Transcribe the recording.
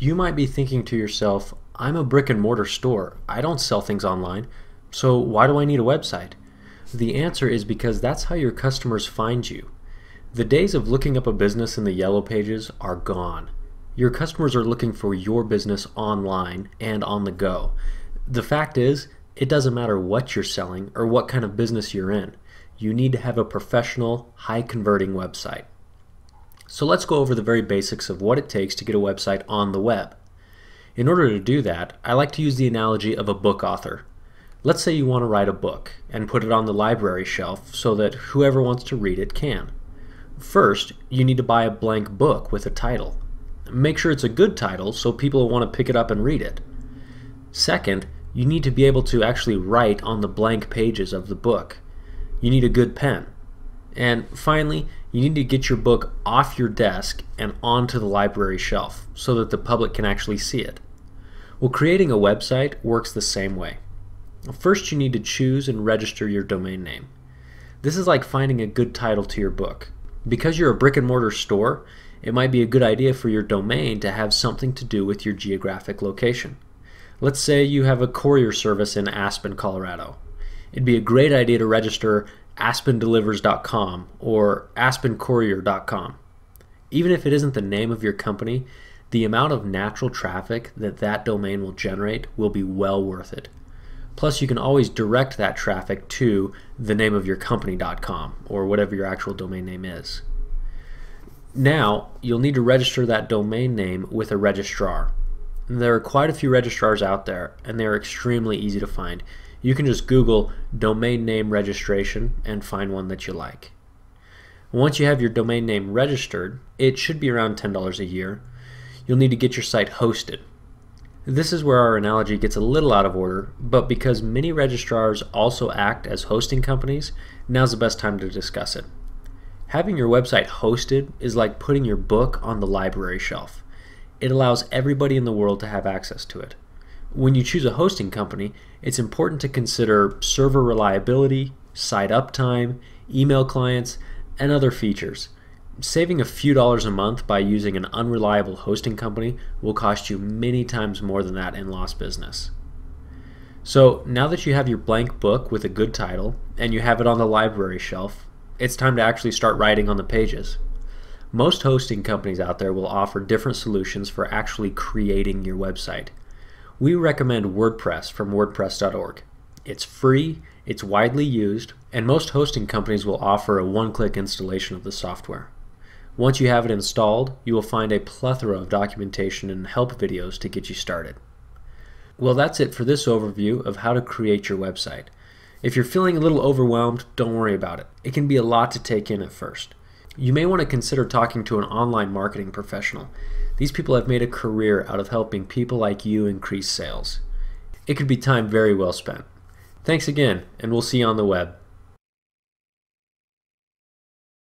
You might be thinking to yourself, I'm a brick and mortar store. I don't sell things online. So why do I need a website? The answer is because that's how your customers find you. The days of looking up a business in the yellow pages are gone. Your customers are looking for your business online and on the go. The fact is, it doesn't matter what you're selling or what kind of business you're in. You need to have a professional, high-converting website. So let's go over the very basics of what it takes to get a website on the web. In order to do that, I like to use the analogy of a book author. Let's say you want to write a book and put it on the library shelf so that whoever wants to read it can. First, you need to buy a blank book with a title. Make sure it's a good title so people will want to pick it up and read it. Second, you need to be able to actually write on the blank pages of the book. You need a good pen. And finally, you need to get your book off your desk and onto the library shelf so that the public can actually see it. Well, creating a website works the same way. First, you need to choose and register your domain name. This is like finding a good title to your book. Because you're a brick and mortar store, it might be a good idea for your domain to have something to do with your geographic location. Let's say you have a courier service in Aspen, Colorado. It'd be a great idea to register aspendelivers.com or aspencourier.com. Even if it isn't the name of your company, the amount of natural traffic that that domain will generate will be well worth it. Plus, you can always direct that traffic to the name of your company.com or whatever your actual domain name is. Now, you'll need to register that domain name with a registrar. There are quite a few registrars out there, and they're extremely easy to find. You can just Google domain name registration and find one that you like. Once you have your domain name registered, it should be around $10 a year. You'll need to get your site hosted. This is where our analogy gets a little out of order, but because many registrars also act as hosting companies, now's the best time to discuss it. Having your website hosted is like putting your book on the library shelf. It allows everybody in the world to have access to it. When you choose a hosting company, it's important to consider server reliability, site uptime, email clients, and other features. Saving a few dollars a month by using an unreliable hosting company will cost you many times more than that in lost business. So now that you have your blank book with a good title and you have it on the library shelf, it's time to actually start writing on the pages. Most hosting companies out there will offer different solutions for actually creating your website. We recommend WordPress from WordPress.org. It's free, it's widely used, and most hosting companies will offer a one-click installation of the software. Once you have it installed, you will find a plethora of documentation and help videos to get you started. Well, that's it for this overview of how to create your website. If you're feeling a little overwhelmed, don't worry about it. It can be a lot to take in at first. You may want to consider talking to an online marketing professional. These people have made a career out of helping people like you increase sales. It could be time very well spent. Thanks again, and we'll see you on the web.